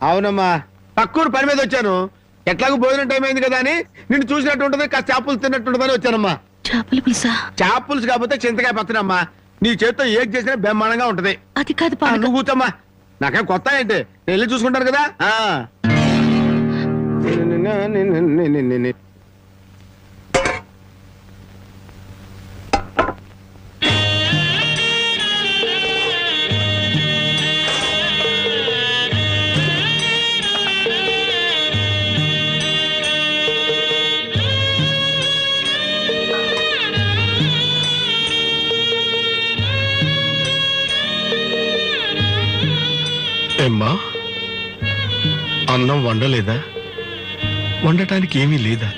అవునమ్మా, పక్కూరు పని మీద వచ్చాను. ఎట్లాగో భోజనం టైం అయింది కదా అని నిన్ను చూసినట్టు ఉంటది, కాస్త చేపలు తిన్నట్టు ఉంటదని వచ్చానమ్మా. చేపల పులుసా? చేప పులుసు కాకపోతే చింతకాయ పచ్చనమ్మా. నీ చేతితో ఏం చేసినా బ్రహ్మాండంగా ఉంటది. అది కాదు నువ్వు కూర్చోమ్మా, నాకేం కొత్త ఏంటి, నేను వెళ్ళి చూసుకుంటాను కదా. ఏమ్మా, అన్నం వండలేదా? వండటానికి ఏమీ లేదా?